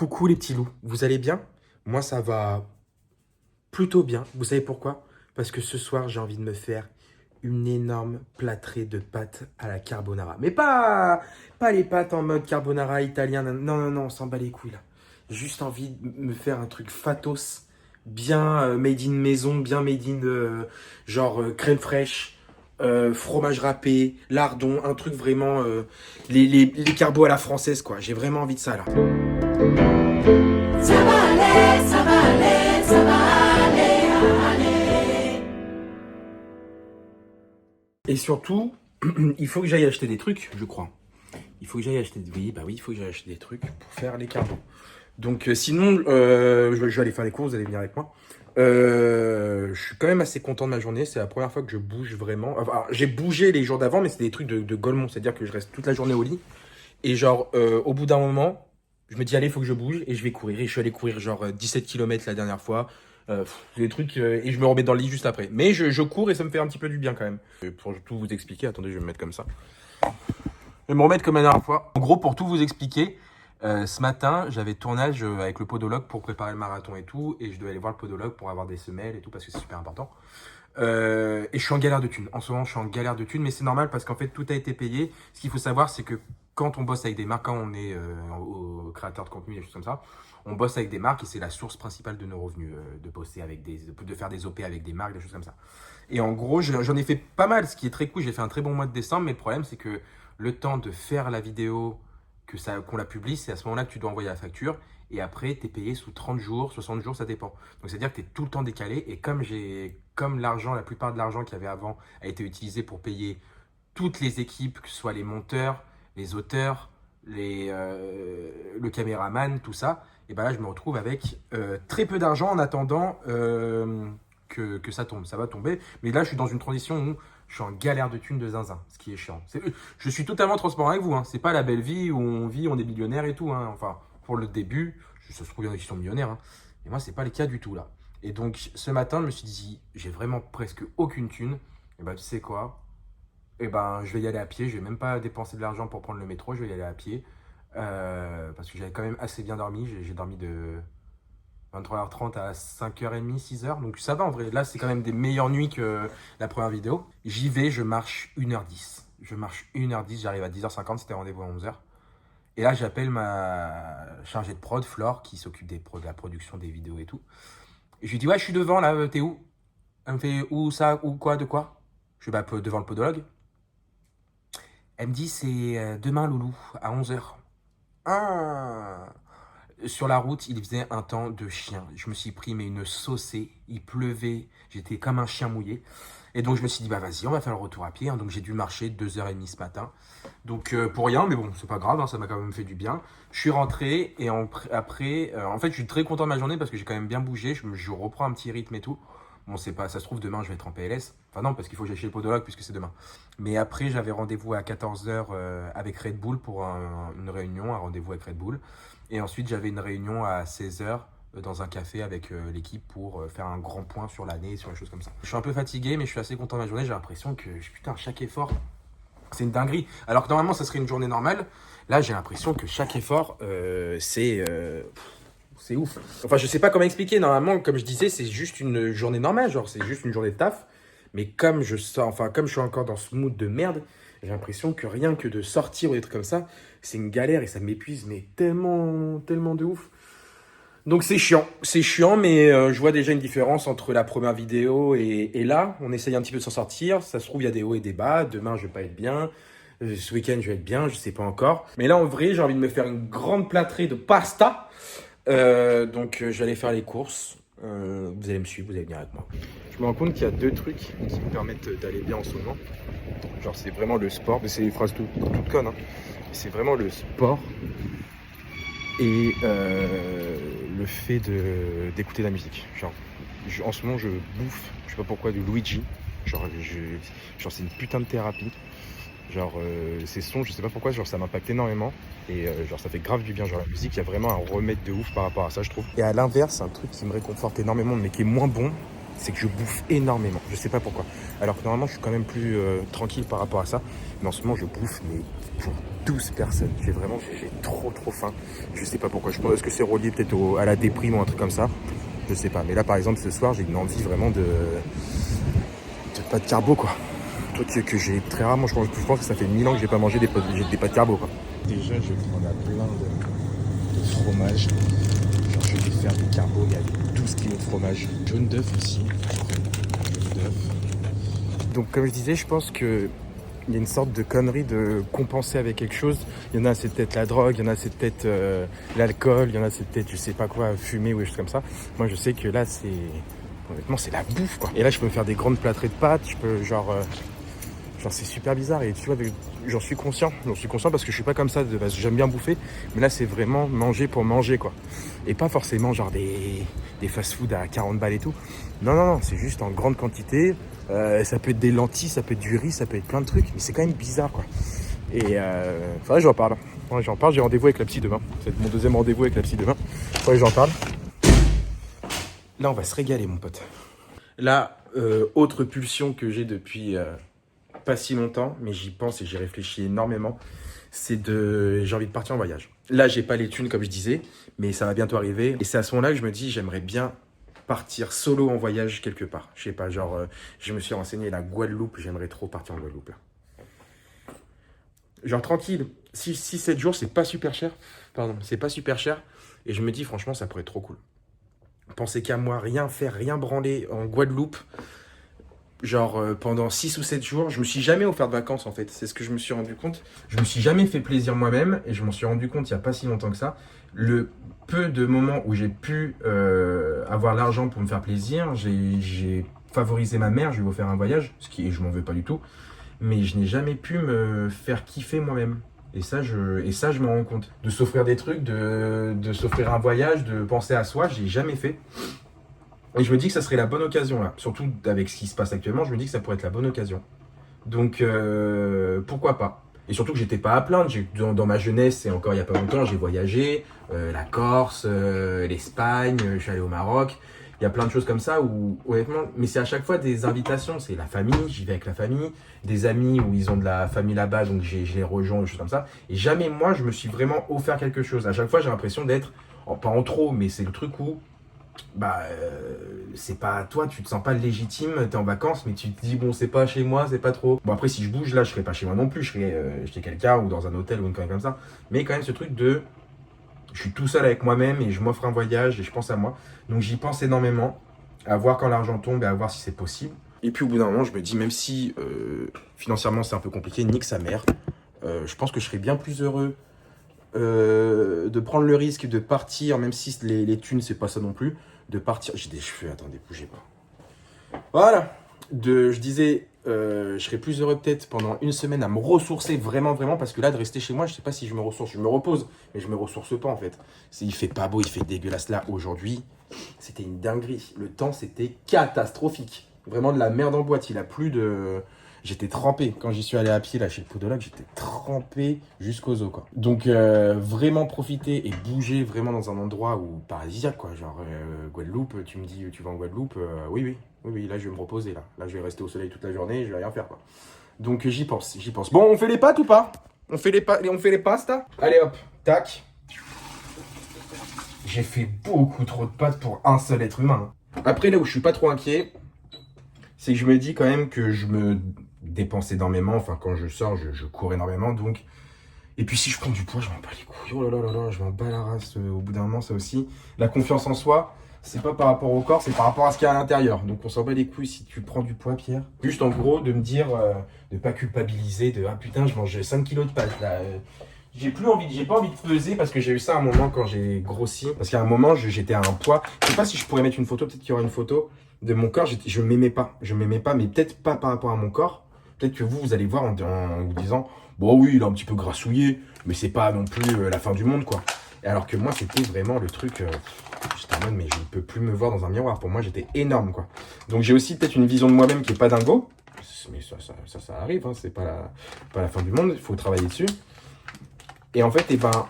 Coucou les petits loups, vous allez bien? Moi ça va plutôt bien. Vous savez pourquoi? Parce que ce soir j'ai envie de me faire une énorme plâtrée de pâtes à la carbonara. Mais pas les pâtes en mode carbonara italien. Non, on s'en bat les couilles là. J'ai juste envie de me faire un truc fatos, bien made in maison, bien made in crème fraîche, fromage râpé, lardon, un truc vraiment les carbos à la française quoi. J'ai vraiment envie de ça là. Ça va aller, ça va aller, ça va aller. Et surtout, il faut que j'aille acheter des trucs, je crois. Il faut que j'aille acheter il faut que j'aille acheter des trucs pour faire les carbos. Donc sinon, je vais aller faire les courses, vous allez venir avec moi. Je suis quand même assez content de ma journée. C'est la première fois que je bouge vraiment. Enfin, j'ai bougé les jours d'avant, mais c'est des trucs de golemon. C'est-à-dire que je reste toute la journée au lit. Et genre, au bout d'un moment, je me dis, allez, il faut que je bouge. Et je vais courir. Et je suis allé courir genre 17 km la dernière fois. Des trucs, et je me remets dans le lit juste après. Mais je cours et ça me fait un petit peu du bien quand même. Pour tout vous expliquer, attendez, je vais me mettre comme ça. Je vais me remettre comme la dernière fois. En gros, pour tout vous expliquer, ce matin, j'avais tournage avec le podologue pour préparer le marathon et tout. Et je devais aller voir le podologue pour avoir des semelles et tout parce que c'est super important. Et je suis en galère de thunes. En ce moment, je suis en galère de thunes, mais c'est normal parce qu'en fait, tout a été payé. Ce qu'il faut savoir, c'est que quand on bosse avec des marques, quand on est au créateur de contenu et des choses comme ça, on bosse avec des marques et c'est la source principale de nos revenus, de bosser avec de faire des OP avec des marques, des choses comme ça. Et en gros, j'en ai fait pas mal, ce qui est très cool. J'ai fait un très bon mois de décembre, mais le problème, c'est que le temps de faire la vidéo, qu'on la publie, c'est à ce moment-là que tu dois envoyer la facture. Et après, tu es payé sous 30 jours, 60 jours, ça dépend. Donc, c'est-à-dire que tu es tout le temps décalé. Et comme l'argent, la plupart de l'argent qu'il y avait avant a été utilisé pour payer toutes les équipes, que ce soit les monteurs, les auteurs, le caméraman, tout ça, et ben là, je me retrouve avec très peu d'argent en attendant que ça tombe. Ça va tomber. Mais là, je suis dans une transition où je suis en galère de thunes de zinzin, ce qui est chiant. Je suis totalement transparent avec vous. Hein. C'est pas la belle vie où on vit, on est millionnaire et tout. Hein. Enfin, pour le début, ça se trouve, il y en a qui sont millionnaires. Hein. Et moi, c'est pas le cas du tout là. Et donc, ce matin, je me suis dit, j'ai vraiment presque aucune thune. Et ben, tu sais quoi? Et ben, je vais y aller à pied. Je vais même pas dépenser de l'argent pour prendre le métro. Je vais y aller à pied. Parce que j'avais quand même assez bien dormi. J'ai dormi de 23h30 à 5h30, 6h. Donc ça va en vrai. Là, c'est quand même des meilleures nuits que la première vidéo. J'y vais, je marche 1h10. Je marche 1h10, j'arrive à 10h50, c'était rendez-vous à 11h. Et là, j'appelle ma chargée de prod, Flore, qui s'occupe de la production des vidéos et tout. Et je lui dis, ouais, je suis devant, là, t'es où? Elle me fait, où ça, où quoi, de quoi? Je vais devant le podologue. Elle me dit, c'est demain, Loulou, à 11h. Ah. Sur la route, il faisait un temps de chien. Je me suis pris mais une saucée. Il pleuvait. J'étais comme un chien mouillé. Et donc, je me suis dit, bah vas-y, on va faire le retour à pied. Hein. Donc, j'ai dû marcher 2h30 ce matin. Donc, pour rien, mais bon, c'est pas grave. Hein, ça m'a quand même fait du bien. Je suis rentré et après, en fait, je suis très content de ma journée parce que j'ai quand même bien bougé. Je reprends un petit rythme et tout. Bon, c'est pas, ça se trouve, demain, je vais être en PLS. Enfin, non, parce qu'il faut que j'aille chez le podologue puisque c'est demain. Mais après, j'avais rendez-vous à 14h avec Red Bull pour une réunion, un rendez-vous avec Red Bull. Et ensuite, j'avais une réunion à 16h dans un café avec l'équipe pour faire un grand point sur l'année, sur les choses comme ça. Je suis un peu fatigué, mais je suis assez content de ma journée. J'ai l'impression que, putain, chaque effort, c'est une dinguerie. Alors que normalement, ça serait une journée normale. Là, j'ai l'impression que chaque effort, c'est ouf. Enfin, je sais pas comment expliquer. Normalement, comme je disais, c'est juste une journée normale. Genre, c'est juste une journée de taf. Mais comme je suis encore dans ce mood de merde, j'ai l'impression que rien que de sortir ou des trucs comme ça, c'est une galère et ça m'épuise, mais tellement de ouf. Donc c'est chiant, mais je vois déjà une différence entre la première vidéo et là. On essaye un petit peu de s'en sortir. Ça se trouve, il y a des hauts et des bas. Demain, je vais pas être bien. Ce week-end, je vais être bien, je sais pas encore. Mais là, en vrai, j'ai envie de me faire une grande plâtrée de pasta. Donc, je vais aller faire les courses. Vous allez me suivre, vous allez venir avec moi. Je me rends compte qu'il y a deux trucs qui me permettent d'aller bien en ce moment. Genre, c'est vraiment le sport. Mais c'est des phrases toutes connes. Hein. C'est vraiment le sport et le fait d'écouter de la musique. Genre, en ce moment, je bouffe, je sais pas pourquoi, du Luigi. Genre c'est une putain de thérapie. Genre, ces sons, je sais pas pourquoi, genre, ça m'impacte énormément. Et genre, ça fait grave du bien. Genre, la musique, il y a vraiment un remède de ouf par rapport à ça, je trouve. Et à l'inverse, un truc qui me réconforte énormément, mais qui est moins bon, c'est que je bouffe énormément. Je sais pas pourquoi. Alors que normalement, je suis quand même plus tranquille par rapport à ça. Mais en ce moment, je bouffe, mais pour 12 personnes. J'ai trop faim. Je sais pas pourquoi. Je pense que c'est relié peut-être à la déprime ou un truc comme ça. Je sais pas. Mais là, par exemple, ce soir, j'ai une envie vraiment de pas de carbo, quoi. Un truc que j'ai très rarement. Je pense que ça fait 1000 ans que j'ai pas mangé des pâtes carbo, quoi. Déjà, je vais prendre plein de fromage. Genre, je vais faire des carbos, mais avec 12 kilos de fromage. Jaune d'œuf aussi. Jaune d'œuf. Donc, comme je disais, je pense que il y a une sorte de connerie de compenser avec quelque chose. Il y en a, c'est peut-être la drogue, il y en a, c'est peut-être l'alcool, il y en a, c'est peut-être, je sais pas quoi, fumer ou des choses comme ça. Moi, je sais que là, honnêtement, c'est la bouffe, quoi. Et là, je peux me faire des grandes plâtrées de pâtes, je peux, genre, c'est super bizarre. Et tu vois, j'en suis conscient parce que je suis pas comme ça de base. J'aime bien bouffer, mais là, c'est vraiment manger pour manger, quoi. Et pas forcément, genre, des fast-food à 40 balles et tout. Non, c'est juste en grande quantité. Ça peut être des lentilles, ça peut être du riz, ça peut être plein de trucs, mais c'est quand même bizarre, quoi. Et faudrait que j'en parle. J'ai rendez-vous avec la psy demain. C'est mon deuxième rendez-vous avec la psy demain. Faudrait que j'en parle. Là, on va se régaler, mon pote. Là, autre pulsion que j'ai depuis pas si longtemps, mais j'y pense et j'y réfléchis énormément, j'ai envie de partir en voyage. Là, j'ai pas les thunes, comme je disais, mais ça va bientôt arriver. Et c'est à ce moment-là que je me dis, j'aimerais bien partir solo en voyage quelque part. Je sais pas, genre, je me suis renseigné, la Guadeloupe, j'aimerais trop partir en Guadeloupe, là. Genre, tranquille, 6-7 jours, c'est pas super cher. Pardon, c'est pas super cher. Et je me dis, franchement, ça pourrait être trop cool. Pensez qu'à moi, rien faire, rien branler en Guadeloupe, genre pendant 6 ou 7 jours, je me suis jamais offert de vacances en fait, c'est ce que je me suis rendu compte. Je me suis jamais fait plaisir moi-même et je m'en suis rendu compte il n'y a pas si longtemps que ça. Le peu de moments où j'ai pu avoir l'argent pour me faire plaisir, j'ai favorisé ma mère, je lui ai offert un voyage, je m'en veux pas du tout, mais je n'ai jamais pu me faire kiffer moi-même. Et ça, je me rends compte. De s'offrir des trucs, de s'offrir un voyage, de penser à soi, j'ai jamais fait. Et je me dis que ça serait la bonne occasion là. Surtout avec ce qui se passe actuellement, je me dis que ça pourrait être la bonne occasion. Donc pourquoi pas. Et surtout que j'étais pas à plaindre. Dans ma jeunesse et encore il y a pas longtemps, j'ai voyagé. La Corse, l'Espagne, je suis allé au Maroc. Il y a plein de choses comme ça où honnêtement, mais c'est à chaque fois des invitations. C'est la famille, j'y vais avec la famille. Des amis où ils ont de la famille là-bas, donc je les rejoins, des choses comme ça. Et jamais moi, je me suis vraiment offert quelque chose. À chaque fois, j'ai l'impression d'être, pas en trop, mais c'est le truc où c'est pas toi, tu te sens pas légitime, t'es en vacances, mais tu te dis bon, c'est pas chez moi, c'est pas trop. Bon, après, si je bouge là, je serai pas chez moi non plus, je serai chez quelqu'un ou dans un hôtel ou une connerie comme ça. Mais quand même, ce truc de je suis tout seul avec moi-même et je m'offre un voyage et je pense à moi. Donc, j'y pense énormément, à voir quand l'argent tombe et à voir si c'est possible. Et puis, au bout d'un moment, je me dis, même si financièrement c'est un peu compliqué, nique sa mère, je pense que je serais bien plus heureux de prendre le risque de partir, même si les thunes, c'est pas ça non plus, de partir. J'ai des cheveux, attendez, bougez pas. Voilà, je disais, je serais plus heureux peut-être pendant une semaine à me ressourcer vraiment, parce que là, de rester chez moi, je sais pas si je me ressource, je me repose, mais je me ressource pas en fait. Il fait pas beau, il fait dégueulasse là aujourd'hui. C'était une dinguerie. Le temps, c'était catastrophique. Vraiment de la merde en boîte. Il a plu de. J'étais trempé. Quand j'y suis allé à pied là chez le podologue, j'étais trempé jusqu'aux os, quoi. Donc vraiment profiter et bouger vraiment dans un endroit où paradisiaque, quoi. Genre Guadeloupe, tu me dis tu vas en Guadeloupe, oui, là je vais me reposer là. Là je vais rester au soleil toute la journée, je vais rien faire, quoi. Donc j'y pense. Bon, on fait les pâtes ou pas? On fait les pastas? Allez hop, tac. J'ai fait beaucoup trop de pâtes pour un seul être humain. Après, là où je suis pas trop inquiet, c'est que je me dis quand même que je me dépense énormément. Enfin, quand je sors, je cours énormément. Donc, et puis si je prends du poids, je m'en bats les couilles. Oh là là, je m'en bats la race au bout d'un moment, ça aussi. La confiance en soi, c'est pas par rapport au corps, c'est par rapport à ce qu'il y a à l'intérieur. Donc on s'en bat les couilles si tu prends du poids, Pierre. Juste en gros, de me dire, de pas culpabiliser, de ah putain, je mange 5 kilos de pâtes là. J'ai pas envie de peser parce que j'ai eu ça à un moment quand j'ai grossi. Parce qu'à un moment, j'étais à un poids. Je sais pas si je pourrais mettre une photo, peut-être qu'il y aura une photo de mon corps. Je m'aimais pas, mais peut-être pas par rapport à mon corps. Peut-être que vous allez voir en vous disant, bon oui, il est un petit peu grassouillé, mais c'est pas non plus la fin du monde, quoi. Et alors que moi, c'était vraiment le truc, j'étais en mode, mais je ne peux plus me voir dans un miroir. Pour moi, j'étais énorme, quoi. Donc j'ai aussi peut-être une vision de moi-même qui est pas dingo. Mais ça arrive, hein, c'est pas la fin du monde, il faut travailler dessus. Et en fait,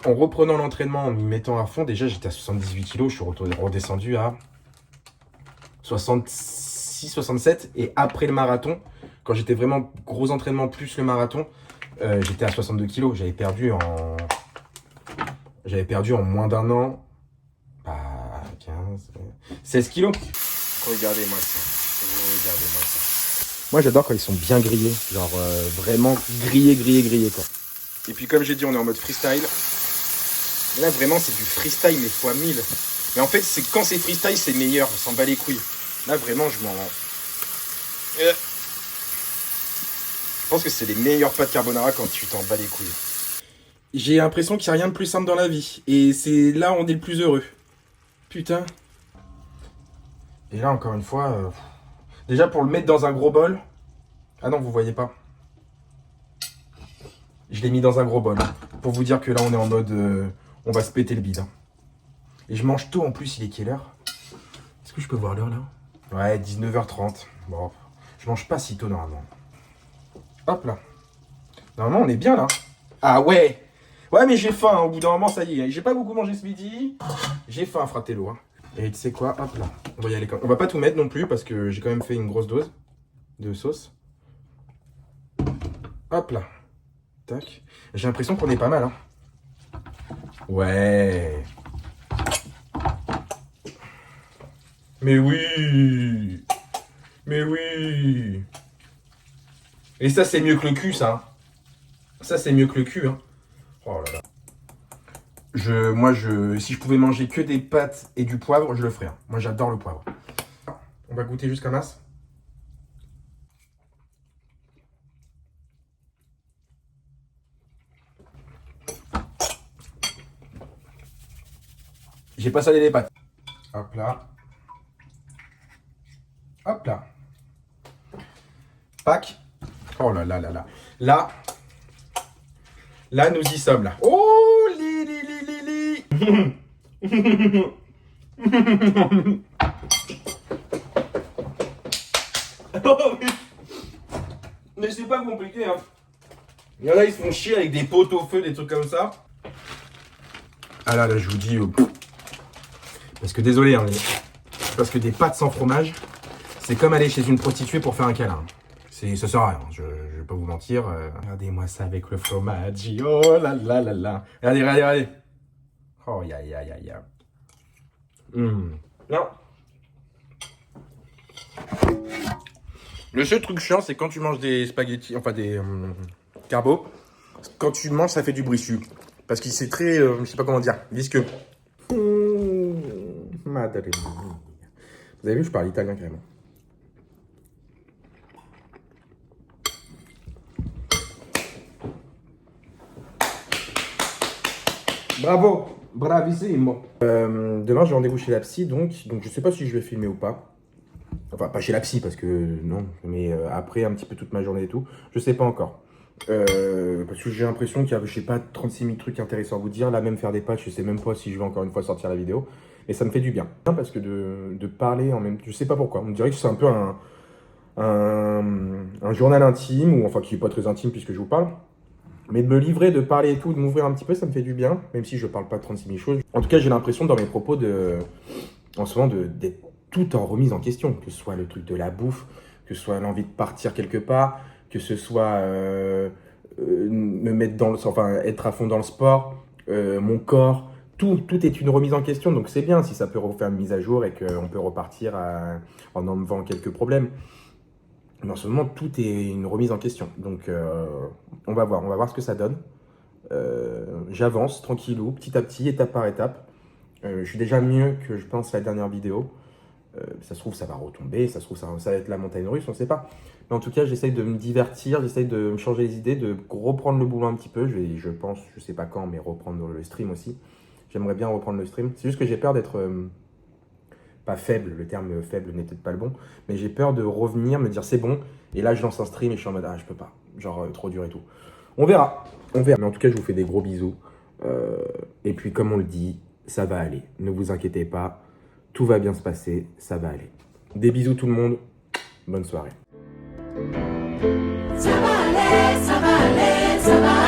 en reprenant l'entraînement, en m'y mettant à fond, déjà j'étais à 78 kg, je suis redescendu à 66 66-67. Et après le marathon, quand j'étais vraiment gros entraînement plus le marathon, j'étais à 62 kilos. J'avais perdu en moins d'un an, 16 kilos. Regardez-moi ça. Regardez-moi ça. Moi, j'adore quand ils sont bien grillés. Genre, vraiment grillés, quoi. Et puis, comme j'ai dit, on est en mode freestyle. Là, vraiment, c'est du freestyle, mais fois 1000. Mais en fait, c'est quand c'est freestyle, c'est meilleur. On s'en bat les couilles. Là, vraiment, je pense que c'est les meilleures pâtes carbonara quand tu t'en bats les couilles. J'ai l'impression qu'il n'y a rien de plus simple dans la vie. Et c'est là où on est le plus heureux. Putain. Et là, encore une fois... Déjà, pour le mettre dans un gros bol... Ah non, vous voyez pas. Je l'ai mis dans un gros bol. Pour vous dire que là, on est en mode... on va se péter le bide. Hein. Et je mange tôt en plus. Il est quelle heure? Est-ce que je peux voir l'heure là? Ouais, 19h30. Bon, je mange pas si tôt normalement. Hop là. Normalement, on est bien là. Ah ouais. Ouais, mais j'ai faim. Hein. Au bout d'un moment, ça y est. J'ai pas beaucoup mangé ce midi. J'ai faim, fratello. Hein. Et tu sais quoi? Hop là. On va y aller. On va pas tout mettre non plus parce que j'ai quand même fait une grosse dose de sauce. Hop là. Tac. J'ai l'impression qu'on est pas mal. Hein. Ouais. Mais oui. Mais oui. Et ça, c'est mieux que le cul, ça. Ça, c'est mieux que le cul. Hein. Oh là là. Si je pouvais manger que des pâtes et du poivre, je le ferais. Hein. Moi, j'adore le poivre. On va goûter jusqu'à masse. J'ai pas salé les pâtes. Hop là. Hop là. Pack. Oh là là là là. Là, nous y sommes là. Oh, li. Mais c'est pas compliqué, hein. Il y en a, ils se font chier avec des potes au feu, des trucs comme ça. Ah là, je vous dis... Parce que désolé, hein, parce que des pâtes sans fromage, c'est comme aller chez une prostituée pour faire un câlin. Ça sert à rien, je vais pas vous mentir. Regardez-moi ça avec le fromage. Oh là là là là. Regardez. Oh ya. Non. Le seul truc chiant, c'est quand tu manges des spaghettis, enfin des carbos, quand tu manges, ça fait du bruit dessus. Parce que c'est très, je sais pas comment dire, visqueux. Madre mia. Vous avez vu, je parle italien carrément. Bravo, bravissimo. Demain, j'ai rendez-vous chez la psy, donc je sais pas si je vais filmer ou pas. Enfin, pas chez la psy, parce que non, mais après un petit peu toute ma journée et tout, je sais pas encore. Parce que j'ai l'impression qu'il y a, je sais pas, 36 000 trucs intéressants à vous dire. Là, même faire des patchs, je sais même pas si je vais encore une fois sortir la vidéo. Mais ça me fait du bien. Parce que de parler en même temps, je sais pas pourquoi. On dirait que c'est un peu un journal intime, ou enfin qui est pas très intime puisque je vous parle. Mais de me livrer, de parler et tout, de m'ouvrir un petit peu, ça me fait du bien. Même si je parle pas de 36 000 choses. En tout cas, j'ai l'impression dans mes propos en ce moment d'être tout en remise en question. Que ce soit le truc de la bouffe, que ce soit l'envie de partir quelque part, que ce soit me mettre être à fond dans le sport, mon corps, tout est une remise en question. Donc c'est bien si ça peut refaire une mise à jour et qu'on peut repartir en enlevant quelques problèmes. Mais en ce moment, tout est une remise en question. Donc on va voir ce que ça donne. J'avance tranquillou, petit à petit, étape par étape. Je suis déjà mieux que je pense la dernière vidéo. Ça se trouve, ça va retomber, ça se trouve, ça va être la montagne russe, on ne sait pas. Mais en tout cas, j'essaye de me divertir, j'essaye de me changer les idées, de reprendre le boulot un petit peu. Je pense, je ne sais pas quand, mais reprendre le stream aussi. J'aimerais bien reprendre le stream. C'est juste que j'ai peur d'être pas faible, le terme faible n'est peut-être pas le bon, mais j'ai peur de revenir, me dire c'est bon, et là je lance un stream et je suis en mode je peux pas, genre trop dur et tout. On verra. Mais en tout cas, je vous fais des gros bisous. Et puis, comme on le dit, ça va aller. Ne vous inquiétez pas. Tout va bien se passer, ça va aller. Des bisous tout le monde, bonne soirée. Ça va aller, ça va aller, ça va aller.